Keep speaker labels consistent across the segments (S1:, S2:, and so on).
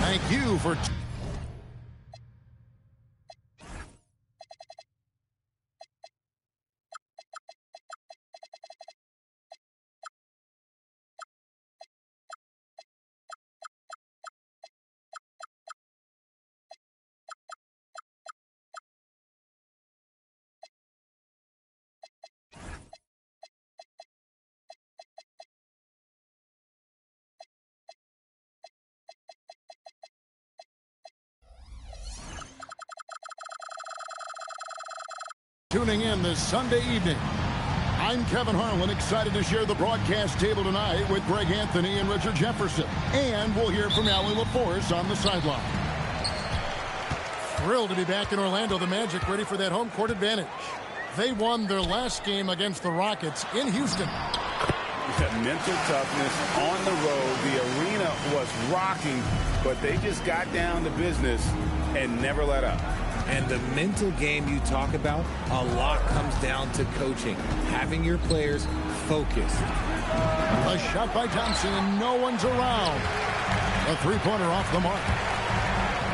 S1: Thank you for... Tuning in this Sunday evening. I'm Kevin Harlan, excited to share the broadcast table tonight with Greg Anthony and Richard Jefferson. And we'll hear from Allie LaForce on the sideline. Thrilled to be back in Orlando. The Magic ready for that home court advantage. They won their last game against the Rockets in Houston.
S2: Mental toughness on the road. The arena was rocking, but they just got down to business and never let up.
S3: And the mental game you talk about, a lot comes down to coaching, having your players focused.
S1: A shot by Thompson, and no one's around. A three-pointer off the mark.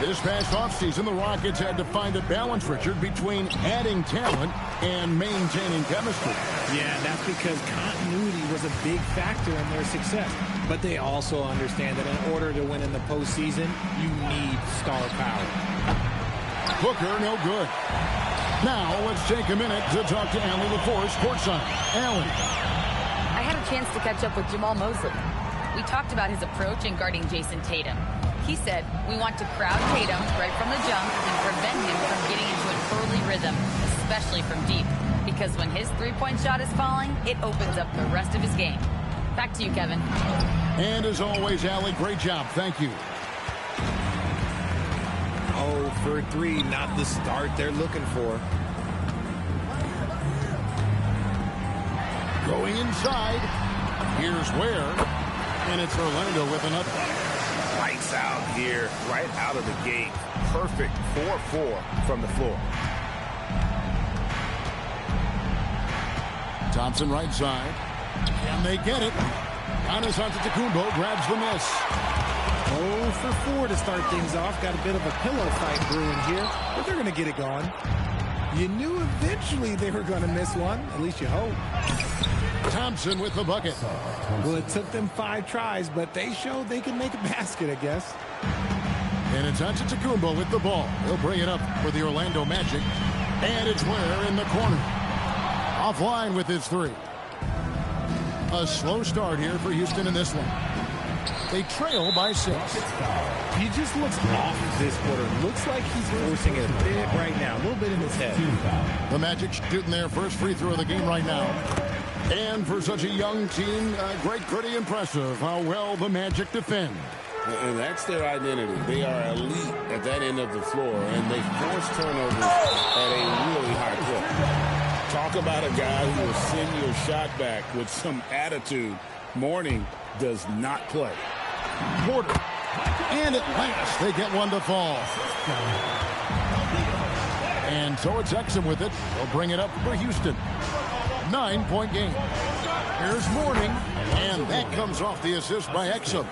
S1: This past offseason, the Rockets had to find a balance, Richard, between adding talent and maintaining chemistry.
S3: Yeah, that's because continuity was a big factor in their success. But they also understand that in order to win in the postseason, you need star power.
S1: Booker, no good. Now, let's take a minute to talk to Allie LaForce courtside. Allie.
S4: I had a chance to catch up with Jamal Mosley. We talked about his approach in guarding Jason Tatum. He said, we want to crowd Tatum right from the jump and prevent him from getting into an early rhythm, especially from deep. Because when his three-point shot is falling, it opens up the rest of his game. Back to you, Kevin.
S1: And as always, Allie, great job. Thank you.
S3: 0 for 3, not the start they're looking for.
S1: Going inside. Here's where. And it's Orlando with another.
S2: Lights out here, right out of the gate. Perfect 4-4 from the floor.
S1: Thompson right side. Can they get it? Giannis Antetokounmpo grabs the miss.
S3: 0 for 4 to start things off. Got a bit of a pillow fight brewing here, but they're going to get it going. You knew eventually they were going to miss one. At least you hope.
S1: Thompson with the bucket.
S3: Well, it took them 5 tries, but they showed they can make a basket, I guess.
S1: And it's Antetokounmpo with the ball. He'll bring it up for the Orlando Magic. And it's Ware in the corner. Offline with his 3. A slow start here for Houston in this one. They trail by 6.
S3: He just looks off this quarter. Looks like he's forcing it a bit right now. A little bit in his head.
S1: The Magic shooting their first free throw of the game right now. And for such a young team, pretty impressive how well the Magic defend.
S2: And that's their identity. They are elite at that end of the floor, and they force turnovers at a really high clip. Talk about a guy who will send your shot back with some attitude. Mourning does not play.
S1: Porter. And at last, they get one to fall. And so it's Exum with it. They'll bring it up for Houston. 9-point game. Here's Mourning, and that comes off the assist by Exum.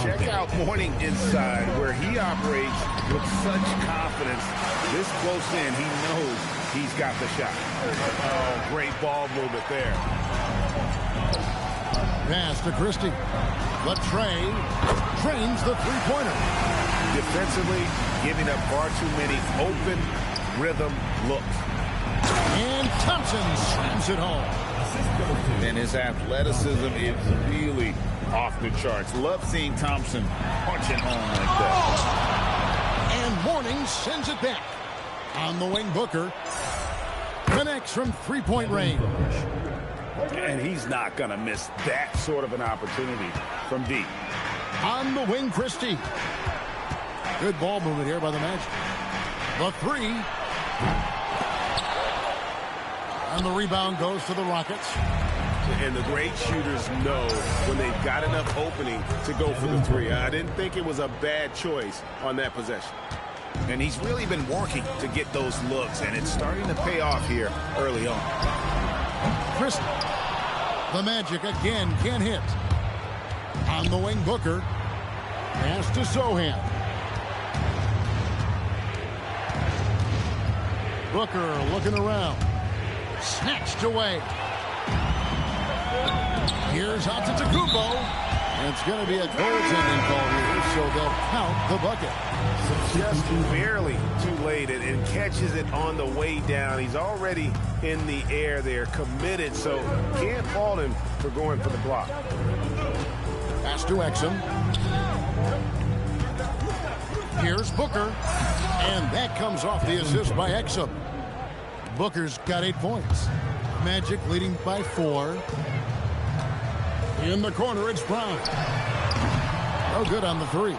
S2: Check out Mourning inside, where he operates with such confidence. This close in, he knows he's got the shot. Oh, great ball movement there.
S1: Pass to Christie. Latrey trains the three-pointer.
S2: Defensively, giving up far too many open rhythm looks.
S1: And Thompson slams it home.
S2: And his athleticism is really off the charts. Love seeing Thompson punching home like that.
S1: And Mourning sends it back. On the wing, Booker connects from three-point range.
S2: And he's not going to miss that sort of an opportunity from deep.
S1: On the wing, Christie. Good ball movement here by the Magic. The 3. And the rebound goes to the Rockets.
S2: And the great shooters know when they've got enough opening to go for the 3. I didn't think it was a bad choice on that possession. And he's really been working to get those looks, and it's starting to pay off here early on.
S1: Christie. The Magic again can't hit. On the wing, Booker. Pass to Sohan. Booker looking around. Snatched away. Here's Antetokounmpo. And it's going to be a goaltending call here, so they'll count the bucket.
S5: Just barely too late and catches it on the way down. He's already in the air there, committed, so can't fault him for going for the block.
S1: Pass to Exum. Here's Booker. And that comes off the assist by Exum. Booker's got 8 points. Magic leading by 4. In the corner, it's Brown. No good on the 3.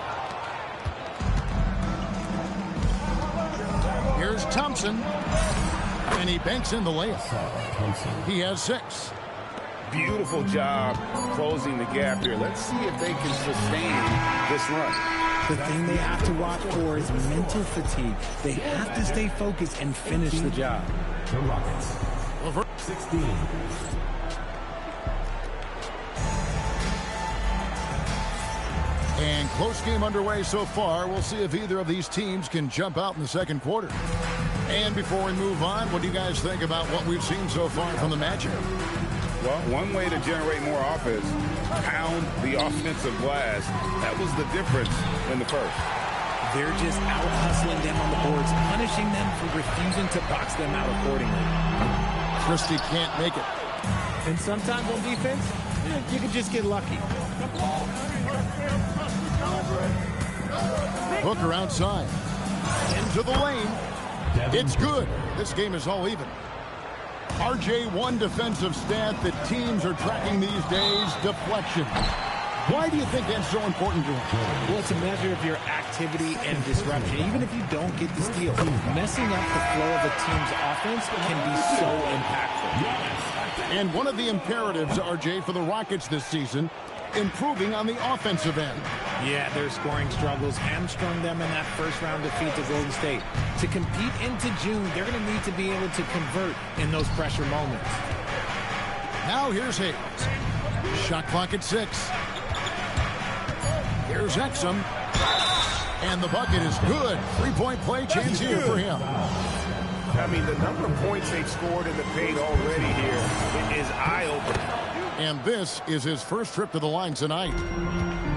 S1: Here's Thompson. And he banks in the layup. He has 6.
S5: Beautiful job closing the gap here. Let's see if they can sustain this run.
S3: The thing they have to watch for is mental fatigue. They have to stay focused and finish the job.
S6: The Rockets. 16.
S1: And close game underway so far. We'll see if either of these teams can jump out in the second quarter. And before we move on, what do you guys think about what we've seen so far from the Magic?
S7: Well, one way to generate more offense, pound the offensive glass. That was the difference in the first.
S3: They're just out-hustling them on the boards, punishing them for refusing to box them out accordingly.
S1: Christie can't make it.
S3: And sometimes on defense, you can just get lucky.
S1: Booker outside. Into the lane. It's good. This game is all even. RJ, one defensive stat that teams are tracking these days, deflection. Why do you think that's so important to him?
S3: Well, it's a measure of your activity and disruption. Even if you don't get the steal, messing up the flow of a team's offense can be so impactful.
S1: And one of the imperatives, RJ, for the Rockets this season, improving on the offensive end.
S3: Yeah, their scoring struggles hamstrung them in that first-round defeat to Golden State. To compete into June, they're going to need to be able to convert in those pressure moments.
S1: Now here's Hayes. Shot clock at 6. Here's Exum. And the bucket is good. 3-point play chance here for him.
S5: I mean, the number of points they've scored in the paint already here is eye-opening.
S1: And this is his first trip to the line tonight.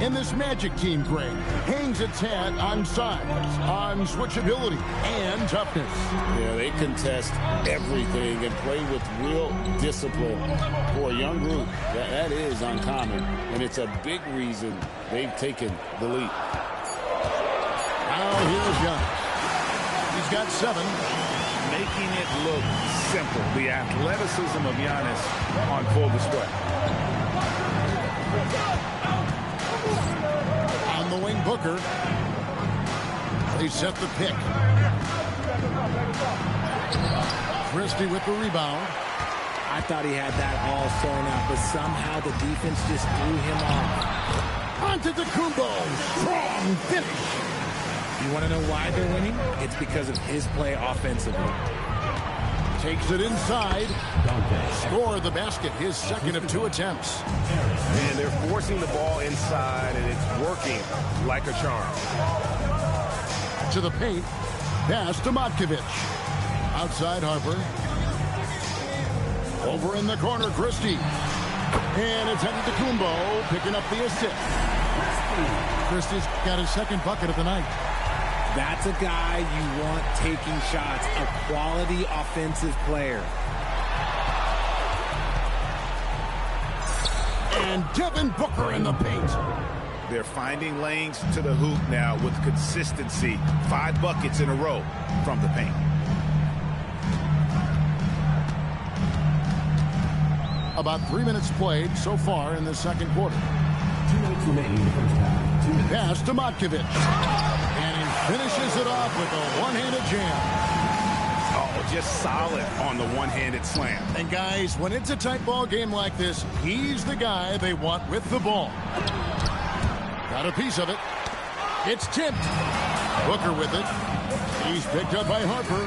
S1: And this Magic team, Greg, hangs its hat on size, on switchability, and toughness.
S2: Yeah, they contest everything and play with real discipline. For a young group, that is uncommon. And it's a big reason they've taken the lead.
S1: Now here's Giannis. He's got 7.
S7: Making it look simple. The athleticism of Giannis on full display.
S1: On the wing, Booker. They set the pick. Christie with the rebound.
S3: I thought he had that all sewn up, but somehow the defense just threw him off.
S1: Antetokounmpo, strong finish.
S3: You want to know why they're winning? It's because of his play offensively.
S1: Takes it inside. Score the basket, his second of 2 attempts.
S5: And they're forcing the ball inside, and it's working like a charm.
S1: To the paint. Pass to Matkovic. Outside Harper. Over in the corner, Christie. And it's Antetokounmpo picking up the assist. Christie's got his second bucket of the night.
S3: That's a guy you want taking shots, a quality offensive player.
S1: And Devin Booker in the paint.
S7: They're finding lanes to the hoop now with consistency. 5 buckets in a row from the paint.
S1: About 3 minutes played so far in the second quarter.
S6: 2 minutes remaining in the first half. 2 minutes.
S1: Pass to Matkovic. And he finishes it off with a one-handed jam.
S7: Oh, just solid on the one-handed slam.
S1: And guys, when it's a tight ball game like this, he's the guy they want with the ball. Got a piece of it. It's tipped. Booker with it. He's picked up by Harper.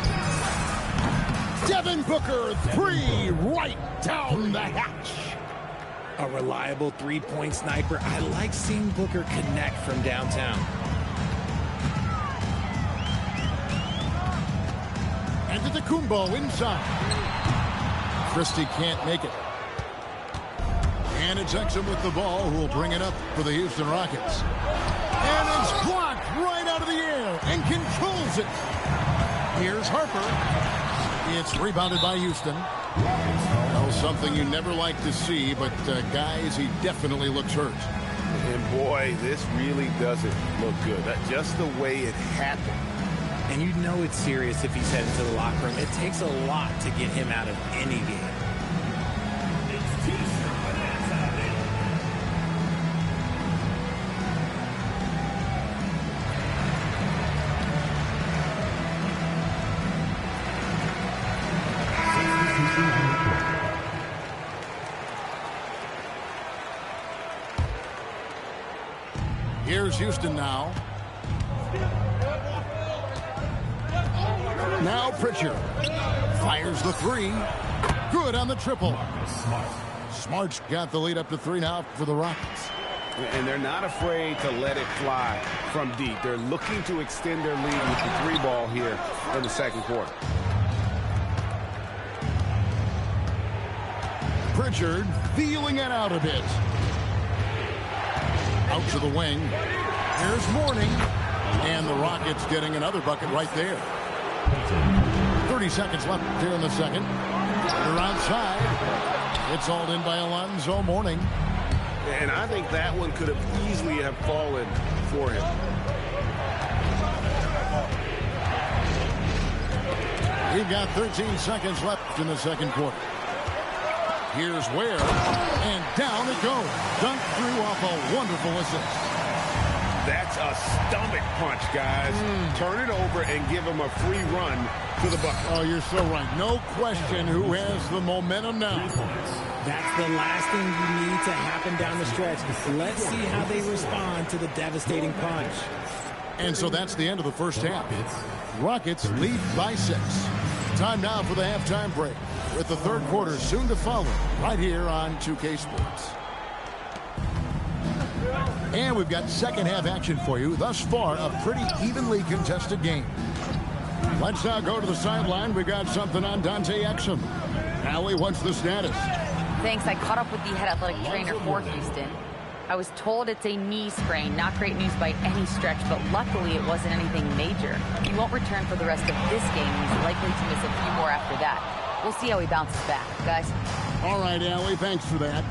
S1: Devin Booker, 3 right down the hatch.
S3: A reliable three-point sniper. I like seeing Booker connect from downtown.
S1: Antetokounmpo inside. Christie can't make it. And it's Exum with the ball, who will bring it up for the Houston Rockets. And it's blocked right out of the air and controls it. Here's Harper. It's rebounded by Houston. Well, something you never like to see, but guys, he definitely looks hurt.
S5: And boy, this really doesn't look good. Just the way it happened.
S3: And you know it's serious if he's heading to the locker room. It takes a lot to get him out of any game.
S1: Here's Houston now. Now Pritchard fires the three. Good on the triple. Smart's got the lead up to 3 now for the Rockets.
S5: And they're not afraid to let it fly from deep. They're looking to extend their lead with the 3 ball here in the second quarter.
S1: Pritchard feeling it out a bit. Out to the wing. Here's Mourning. And the Rockets getting another bucket right there. 30 seconds left here in the second. They're outside. It's hauled in by Alonzo Mourning.
S5: And I think that one could have easily have fallen for him.
S1: We've got 13 seconds left in the second quarter. Here's Ware, and down it goes. Dunked through off a wonderful assist.
S5: That's a stomach punch, guys. Turn it over and give him a free run to the bucket.
S1: Oh, you're so right. No question who has the momentum now.
S3: That's the last thing you need to happen down the stretch. Let's see how they respond to the devastating punch.
S1: And so that's the end of the first half. Rockets lead by 6. Time now for the halftime break, with the third quarter soon to follow right here on 2K Sports. And we've got second half action for you. Thus far, a pretty evenly contested game. Let's now go to the sideline. We got something on Dante Exum. Allie, what's the status?
S4: Thanks. I caught up with the head athletic trainer for Houston. I was told it's a knee sprain. Not great news by any stretch, but luckily it wasn't anything major. He won't return for the rest of this game, and he's likely to miss a few more after that. We'll see how he bounces back, guys.
S1: All right, Allie, thanks for that.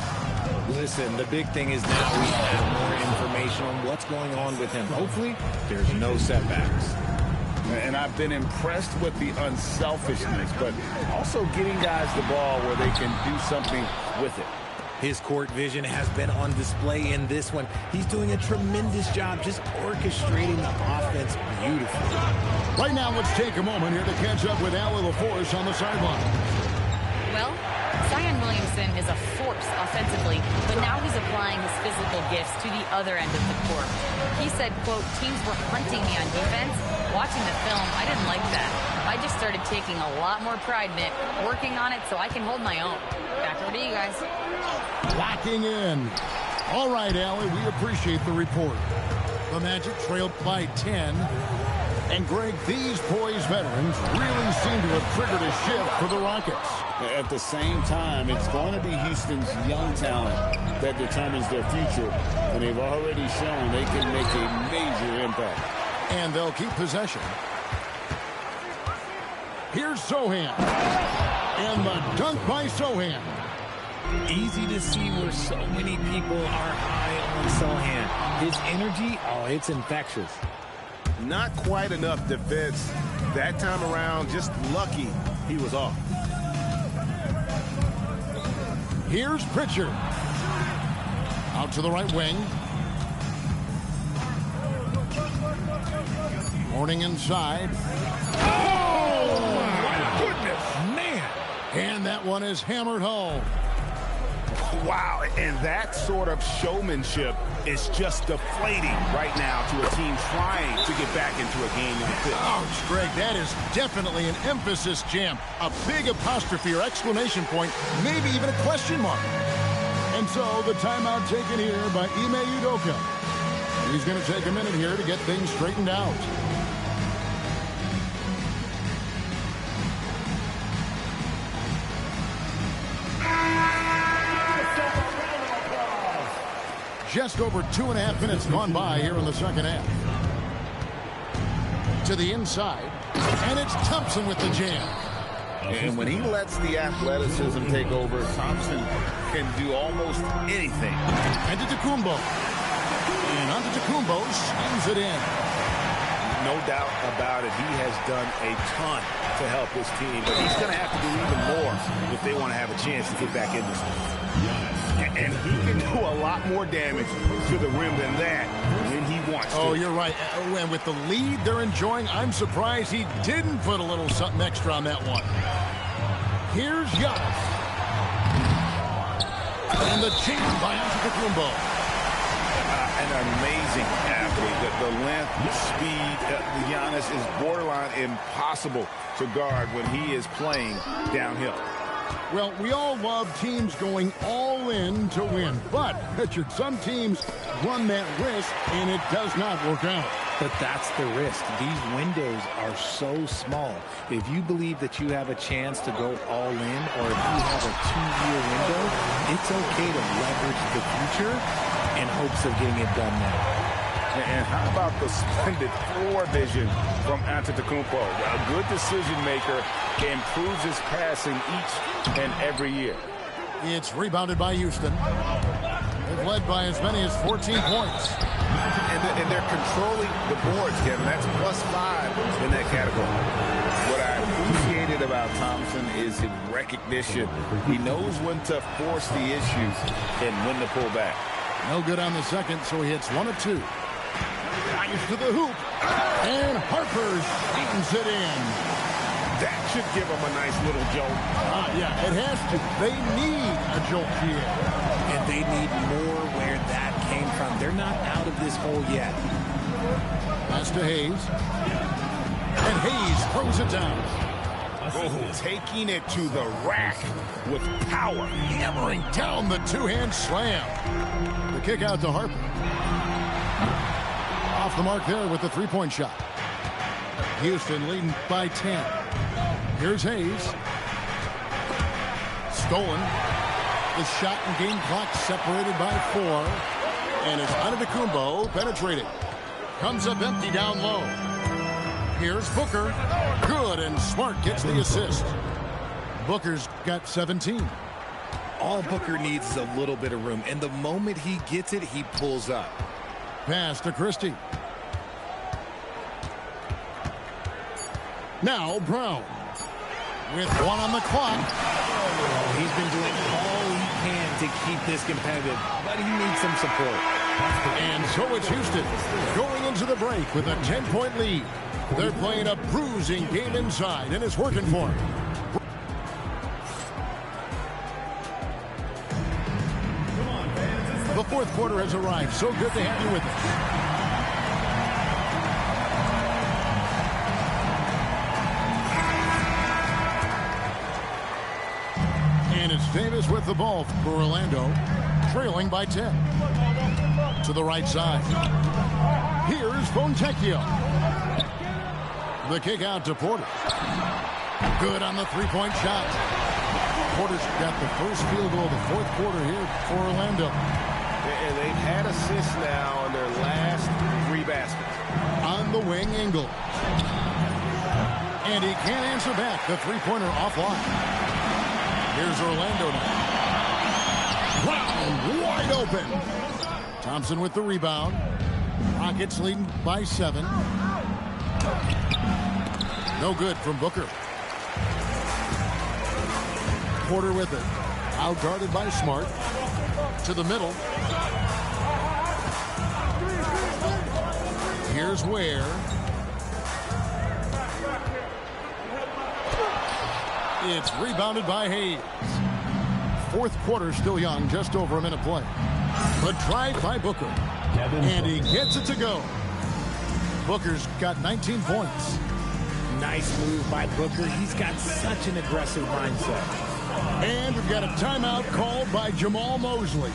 S3: Listen, the big thing is now we have more information on what's going on with him. Hopefully, there's no setbacks.
S7: And I've been impressed with the unselfishness, but also getting guys the ball where they can do something with it.
S3: His court vision has been on display in this one. He's doing a tremendous job just orchestrating the offense beautifully.
S1: Right now, let's take a moment here to catch up with Allie LaForce on the sideline.
S4: Well, Zion Williamson is a force offensively, but now he's applying his physical gifts to the other end of the court. He said, quote, teams were hunting me on defense. Watching the film, I didn't like that. I just started taking a lot more pride in it, working on it so I can hold my own. Back over to you guys.
S1: Locking in. All right, Allie, we appreciate the report. The Magic trailed by 10. And, Greg, these poised veterans really seem to have triggered a shift for the Rockets.
S2: At the same time, it's going to be Houston's young talent that determines their future. And they've already shown they can make a major impact.
S1: And they'll keep possession. Here's Sohan. And the dunk by Sohan.
S3: Easy to see where so many people are high on Sohan. His energy, oh, it's infectious.
S5: Not quite enough defense that time around. Just lucky he was off.
S1: Here's Pritchard. Out to the right wing. Mourning inside. Oh, my goodness. Man. And that one is hammered home.
S5: Wow, and that sort of showmanship is just deflating right now to a team trying to get back into a game in the fifth.
S1: Oh, Greg, that is definitely an emphasis jam. A big apostrophe or exclamation point, maybe even a question mark. And so the timeout taken here by Ime Udoka. He's going to take a minute here to get things straightened out. Just over 2.5 minutes gone by here in the second half. To the inside, and it's Thompson with the jam.
S7: And when he lets the athleticism take over, Thompson can do almost anything.
S1: Antetokounmpo. And Antetokounmpo slams it in.
S5: No doubt about it. He has done a ton to help his team, but he's going to have to do even more if they want to have a chance to get back in this one. And he can do a lot more damage to the rim than that when he wants to.
S1: Oh, you're right. And with the lead they're enjoying, I'm surprised he didn't put a little something extra on that one. Here's Giannis. And the change by Antetokounmpo.
S5: An amazing athlete. The length, the speed, Giannis is borderline impossible to guard when he is playing downhill.
S1: Well, we all love teams going all in to win, but Richard, some teams run that risk and it does not work out.
S3: But that's the risk. These windows are so small. If you believe that you have a chance to go all in, or if you have a 2-year window, it's okay to leverage the future in hopes of getting it done now.
S5: And how about the splendid floor vision from Antetokounmpo? A good decision maker, improves his passing each and every year.
S1: It's rebounded by Houston. They've led by as many as 14 points.
S5: And they're controlling the boards, Kevin. That's +5 in that category.
S7: What I appreciated about Thompson is his recognition. He knows when to force the issues and when to pull back.
S1: No good on the second, so he hits 1 of 2. Fires to the hoop. And Harper straightens it in.
S5: That should give him a nice little jolt.
S1: Yeah, it has to. They need a jolt here.
S3: And they need more where that came from. They're not out of this hole yet.
S1: Pass to Hayes. And Hayes throws it down.
S5: Oh, taking it to the rack with power.
S1: Hammering down the two-hand slam. The kick out to Harper. Off the mark there with the three-point shot. Houston leading by 10. Here's Hayes. Stolen. The shot and game clock separated by 4. And it's Antetokounmpo penetrating. Comes up empty down low. Here's Booker. Good, and Smart gets the assist. Booker's got 17.
S3: All Booker needs is a little bit of room, and the moment he gets it, he pulls up.
S1: Pass to Christie. Now Brown. With 1 on the clock.
S3: He's been doing all he can to keep this competitive, but he needs some support.
S1: And so it's Houston going into the break with a 10-point lead. They're playing a bruising game inside, and it's working for them. The fourth quarter has arrived. So good to have you with us. And it's Davis with the ball for Orlando, trailing by 10. To the right side. Here's Fontecchio. The kick out to Porter. Good on the three-point shot. Porter's got the first field goal of the fourth quarter here for Orlando.
S5: And they've had assists now on their last 3 baskets.
S1: On the wing, Ingle. And he can't answer back. The three-pointer offline. Here's Orlando now. Brown wide open. Thompson with the rebound. Rockets leading by 7. No good from Booker. Porter with it. Out guarded by Smart. To the middle. Here's Ware. It's rebounded by Hayes. Fourth quarter still young, just over a minute play. The drive by Booker. And he gets it to go. Booker's got 19 points.
S3: Nice move by Booker. He's got such an aggressive mindset.
S1: And we've got a timeout called by Jamahl Mosley.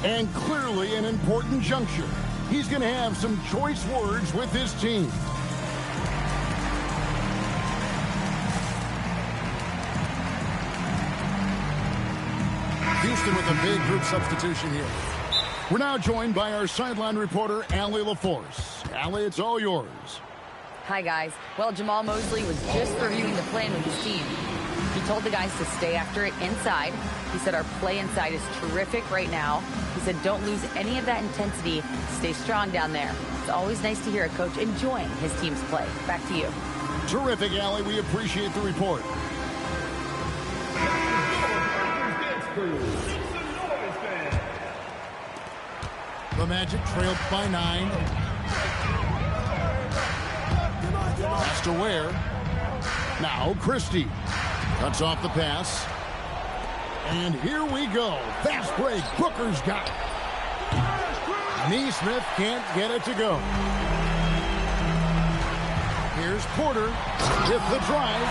S1: And clearly an important juncture. He's going to have some choice words with his team. Houston with a big group substitution here. We're now joined by our sideline reporter, Allie LaForce. Allie, it's all yours.
S4: Hi, guys. Well, Jamahl Mosley was just reviewing the plan with his team. He told the guys to stay after it inside. He said our play inside is terrific right now. He said don't lose any of that intensity. Stay strong down there. It's always nice to hear a coach enjoying his team's play. Back to you.
S1: Terrific, Allie. We appreciate the report. The Magic trailed by 9. Pass to Ware. Now Christie. Cuts off the pass. And here we go. Fast break. Booker's got it. Neesmith can't get it to go. Here's Porter with the drive.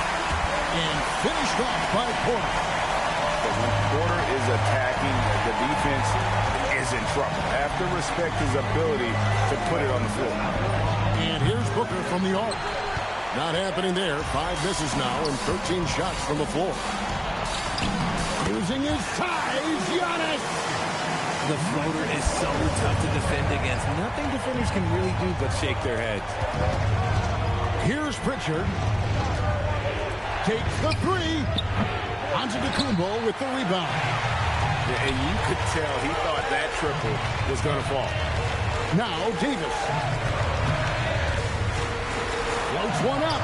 S1: And finished off by Porter.
S5: When Porter is attacking, the defense is in trouble. Have to respect his ability to put it on the floor.
S1: And here's Booker from the arc. Not happening there. 5 misses now and 13 shots from the floor. Using his size, Giannis.
S3: The floater is so tough to defend against. Nothing defenders can really do but shake their heads.
S1: Here's Pritchard. Takes the 3. Antetokounmpo with the rebound.
S5: Yeah, and you could tell he thought that triple was going to fall.
S1: Now Davis. Floats one up.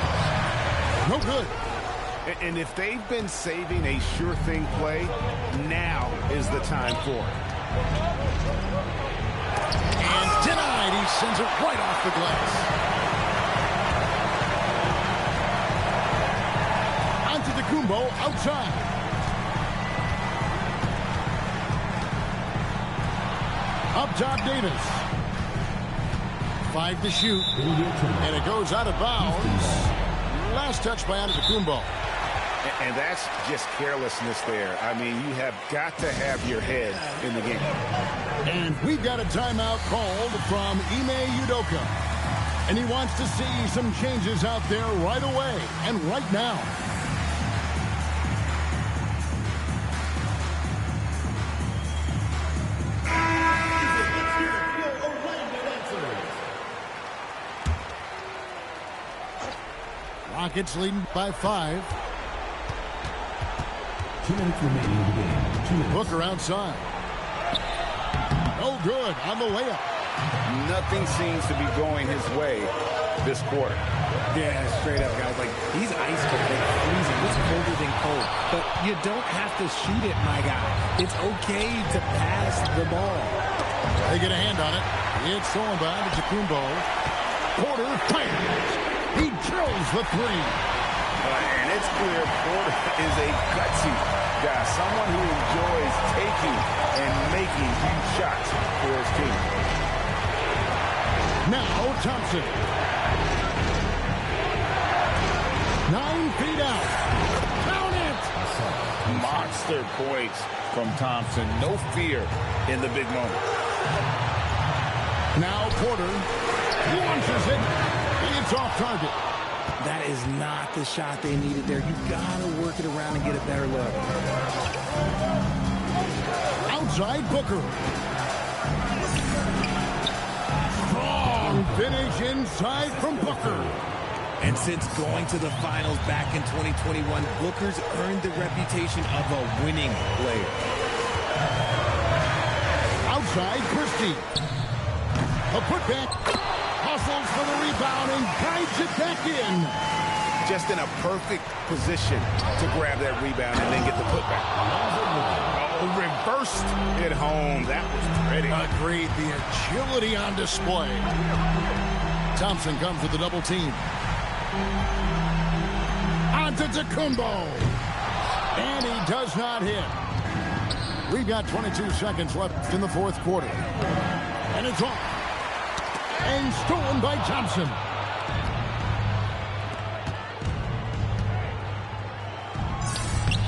S1: No good.
S5: And if they've been saving a sure thing play, now is the time for it.
S1: And denied. He sends it right off the glass. Antetokounmpo outside. Up top, Davis. 5 to shoot. And it goes out of bounds. Last touch by Antetokounmpo.
S5: And that's just carelessness there. I mean, you have got to have your head in the game.
S1: And we've got a timeout called from Ime Udoka. And he wants to see some changes out there right away and right now. Rockets leading by 5.
S6: 2 minutes remaining in the game. 2 minutes.
S1: Booker outside. Oh, good on the layup.
S5: Nothing seems to be going his way this quarter.
S3: Yeah, straight up, guys. Like, he's ice cold, like freezing. It's colder than cold. But you don't have to shoot it, my guy. It's okay to pass the ball.
S1: They get a hand on it. It's thrown by Antetokounmpo. Porter fires. He drills the 3.
S5: And it's clear Porter is a gutsy guy, someone who enjoys taking and making huge shots for his team.
S1: Now Thompson. 9 feet out. Count it!
S5: Monster points from Thompson. No fear in the big moment.
S1: Now Porter launches it. It's off target.
S3: That is not the shot they needed there. You've got to work it around and get a better look.
S1: Outside Booker. Strong finish inside from Booker.
S3: And since going to the finals back in 2021, Booker's earned the reputation of a winning player.
S1: Outside Christie. A putback. Hustles for the rebound and guides it back in.
S5: Just in a perfect position to grab that rebound and then get the putback. Oh, reversed it home. That was pretty.
S1: Agreed. The agility on display. Thompson comes with the double team. Antetokounmpo. And he does not hit. We've got 22 seconds left in the fourth quarter. And it's off. And stolen by Thompson.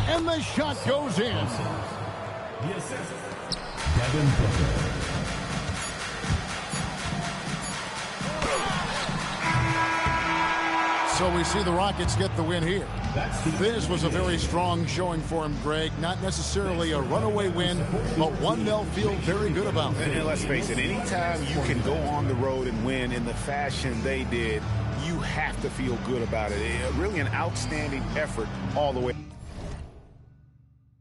S1: And the shot goes in.
S6: The assist, Devin Booker.
S1: So So we see the Rockets get the win here. This was a very strong showing for him, Greg. Not necessarily a runaway win, but one they'll feel very good about.
S5: And let's face it, anytime you can go on the road and win in the fashion they did, you have to feel good about it. Really an outstanding effort all the way.